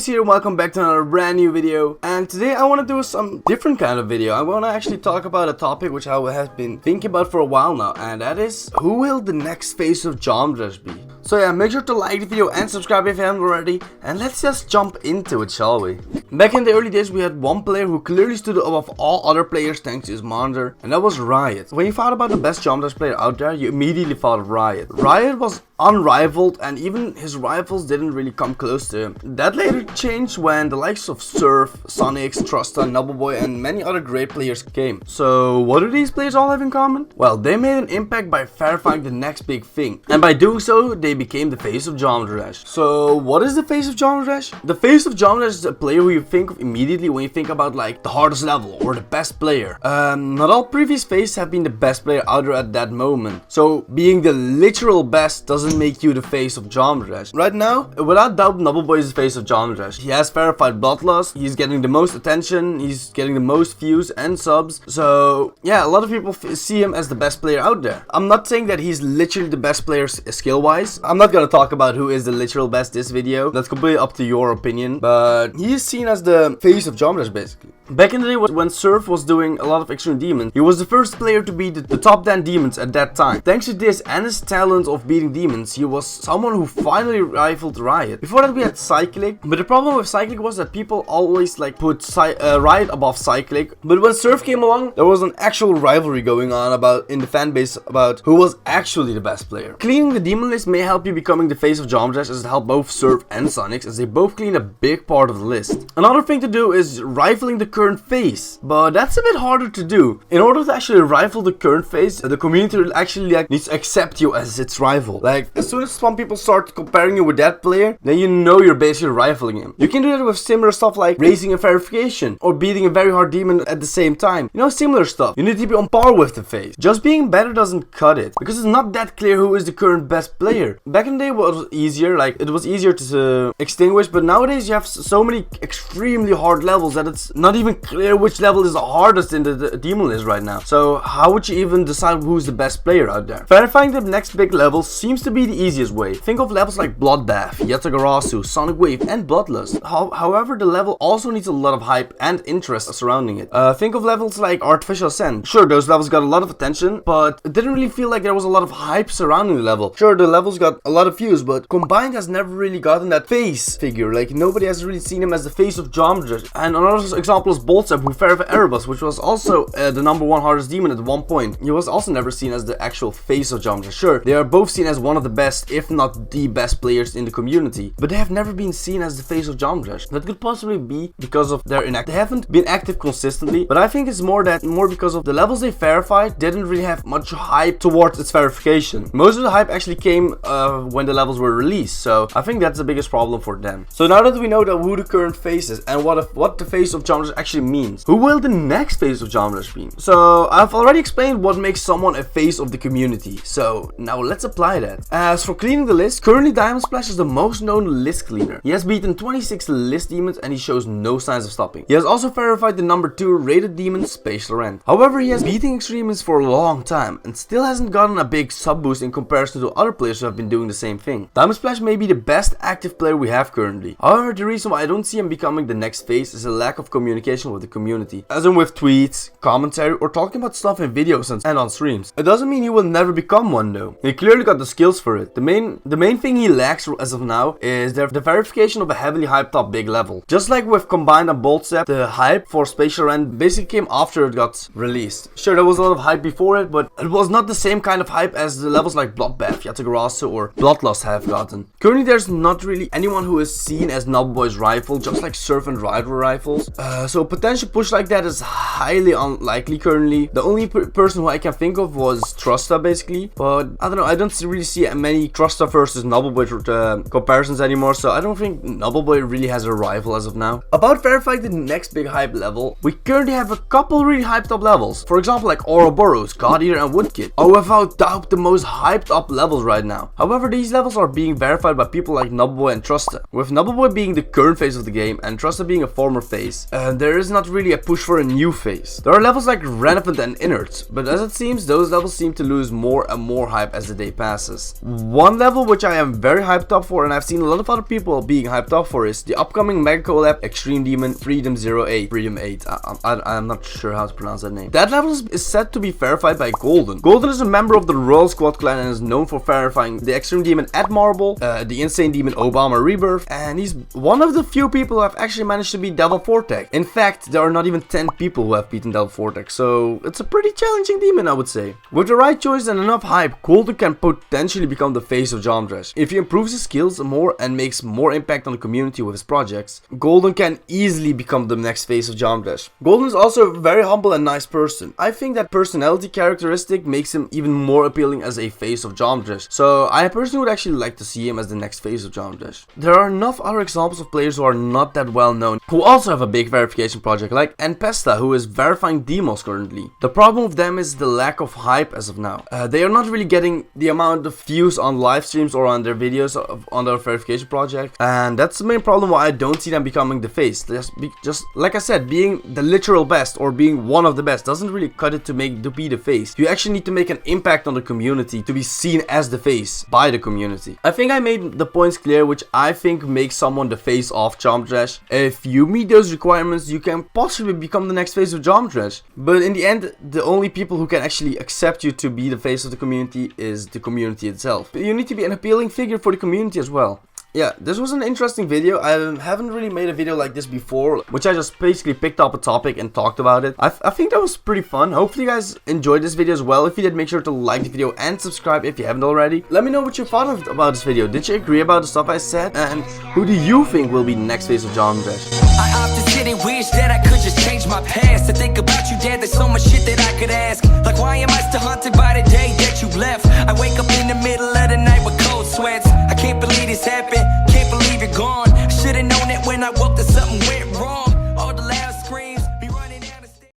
RedHuseey here, welcome back to another brand new video. And today I want to do some different kind of video. I want to actually talk about a topic which I have been thinking about for a while now, and that is, who will the next face of Jam Rush be? So yeah, make sure to like the video and subscribe if you haven't already, and let's just jump into it, shall we? Back in the early days, we had one player who clearly stood above all other players thanks to his monitor, and that was Riot. When you thought about the best Jam Rush player out there, you immediately thought of Riot. Riot was unrivaled, and even his rivals didn't really come close to him. That later changed when the likes of Surf, Sonics, Trusta, Nobleboy, and many other great players came. So what do these players all have in common? Well, they made an impact by verifying the next big thing, and by doing so, they became the face of Jam Rush. So what is the face of Jam Rush? The face of Jam Rush is a player who you think of immediately when you think about like the hardest level or the best player. Not all previous faces have been the best player out there at that moment. So being the literal best doesn't make you the face of Jam Rush. Right now, without doubt, Nobleboy is the face of Jam Rush. He has verified bloodlust, he's getting the most attention, he's getting the most views and subs. So yeah, a lot of people see him as the best player out there. I'm not saying that he's literally the best player skill wise. I'm not gonna talk about who is the literal best this video. That's completely up to your opinion, but he is seen as the face of Jam Rush basically. Back in the day when Surf was doing a lot of Extreme Demons, he was the first player to beat the top 10 demons at that time. Thanks to this and his talent of beating demons, he was someone who finally rivaled Riot. Before that we had Cyclic, but the problem with Cyclic was that people always like put Riot above Cyclic. But when Surf came along, there was an actual rivalry going on in the fan base about who was actually the best player. Cleaning the demon list may help you becoming the face of Jam Rush, as it helped both Surf and Sonics, as they both clean a big part of the list. Another thing to do is rivaling the current face, but that's a bit harder to do. In order to actually rival the current face, the community will actually needs to accept you as its rival. Like, as soon as some people start comparing you with that player, then you know you're basically rivaling him. You can do that with similar stuff like raising a verification or beating a very hard demon at the same time. You know, similar stuff. You need to be on par with the face. Just being better doesn't cut it, because it's not that clear who is the current best player. Back in the day it was easier, like it was easier to extinguish, but nowadays you have so many extremely hard levels that it's not even clear which level is the hardest in the demon list right now. So how would you even decide who's the best player out there? Verifying the next big level seems to be the easiest way. Think of levels like Bloodbath, Yatagarasu, Sonic Wave, and Bloodlust. However, the level also needs a lot of hype and interest surrounding it. Think of levels like Artificial Ascent. Sure, those levels got a lot of attention, but it didn't really feel like there was a lot of hype surrounding the level. Sure, the levels got a lot of views, but Combined has never really gotten that face figure. Like, nobody has really seen him as the face of Jam Rush. And another example is Boltzap with Verified Erebus, which was also the #1 hardest demon at one point. He was also never seen as the actual face of Jam Rush. Sure, they are both seen as one of the best, if not the best players in the community, but they have never been seen as the face of Jam Rush. That could possibly be because of their inactive. They haven't been active consistently, but I think it's more because of the levels they verified didn't really have much hype towards its verification. Most of the hype actually came when the levels were released, so I think that's the biggest problem for them. So now that we know who the current face is and what the face of Jam Rush actually means, who will the next face of Jam Rush be? So I've already explained what makes someone a face of the community, so now let's apply that. As for cleaning the list, currently Diamond Splash is the most known list cleaner. He has beaten 26 list demons and he shows no signs of stopping. He has also verified the #2 rated demon, Spatial Rend. However, he has beaten extremists for a long time and still hasn't gotten a big sub boost in comparison to other players who have been doing the same thing. Diamond Splash may be the best active player we have currently. However, the reason why I don't see him becoming the next face is a lack of communication with the community, as in with tweets, commentary, or talking about stuff in videos and on streams. It doesn't mean he will never become one though. He clearly got the skills for it. The main thing he lacks as of now is the verification of a heavily hyped up big level. Just like with Combined and Boltzap, the hype for Spatial Rend basically came after it got released. Sure, there was a lot of hype before it, but it was not the same kind of hype as the levels like Bloodbath, Yatagarasu, or Bloodlust have gotten. Currently, there's not really anyone who is seen as Nobleboy's rival, just like Surf and Riot were rivals. So a potential push like that is highly unlikely currently. The only person who I can think of was Trusta basically, but I don't know, I don't really see many Trusta versus Nobleboy comparisons anymore, so I don't think Nobleboy really has a rival as of now. About verifying the next big hype level, we currently have a couple really hyped up levels. For example, like Ouroboros, God Eater, and Woodkid are without doubt the most hyped up levels right now. However, However, these levels are being verified by people like Nubboy and Trusta, with Nubboy being the current face of the game and Trusta being a former face, and there is not really a push for a new face. There are levels like Relevant and Inert, but as it seems, those levels seem to lose more and more hype as the day passes. One level which I am very hyped up for, and I've seen a lot of other people being hyped up for, is the upcoming Mega Collab Extreme Demon Freedom 08. Freedom 8. I'm not sure how to pronounce that name. That level is said to be verified by Golden. Golden is a member of the Royal Squad clan and is known for verifying the Extreme Demon Ed Marble, the Insane Demon Obama Rebirth, and he's one of the few people who have actually managed to beat Devil Vortex. In fact, there are not even 10 people who have beaten Devil Vortex, so it's a pretty challenging demon, I would say. With the right choice and enough hype, Golden can potentially become the face of Jamdresh. If he improves his skills more and makes more impact on the community with his projects, Golden can easily become the next face of Jamdresh. Golden is also a very humble and nice person. I think that personality characteristic makes him even more appealing as a face of Jamdresh, so I personally would actually like to see him as the next face of Jamdresh. There are enough other examples of players who are not that well known, who also have a big verification project, like Npesta, who is verifying demos currently. The problem with them is the lack of hype as of now. They are not really getting the amount of views on live streams or on their videos on their verification project, and that's the main problem why I don't see them becoming the face. Just like I said, being the literal best or being one of the best doesn't really cut it to be the face. You actually need to make an impact on the community to be seen as the face by the community. I think I made the points clear which I think makes someone the face of Jamdresh. If you meet those requirements, you can possibly become the next face of Jamdresh. But in the end, the only people who can actually accept you to be the face of the community is the community itself. You need to be an appealing figure for the community as well. Yeah, this was an interesting video. I haven't really made a video like this before, which I just basically picked up a topic and talked about it. I think that was pretty fun. Hopefully you guys enjoyed this video as well. If you did, make sure to like the video and subscribe if you haven't already. Let me know what you thought about this video. Did you agree about the stuff I said? And who do you think will be the next face of Jamdresh? I often sit and wish that I could just change my past. To think about you, Dad, there's so much shit that I could ask. Like, why am I still haunted by the day that you left? I wake up in the middle of the night with cold sweats. I can't believe this happened. Can't believe you're gone. Should've known it when I woke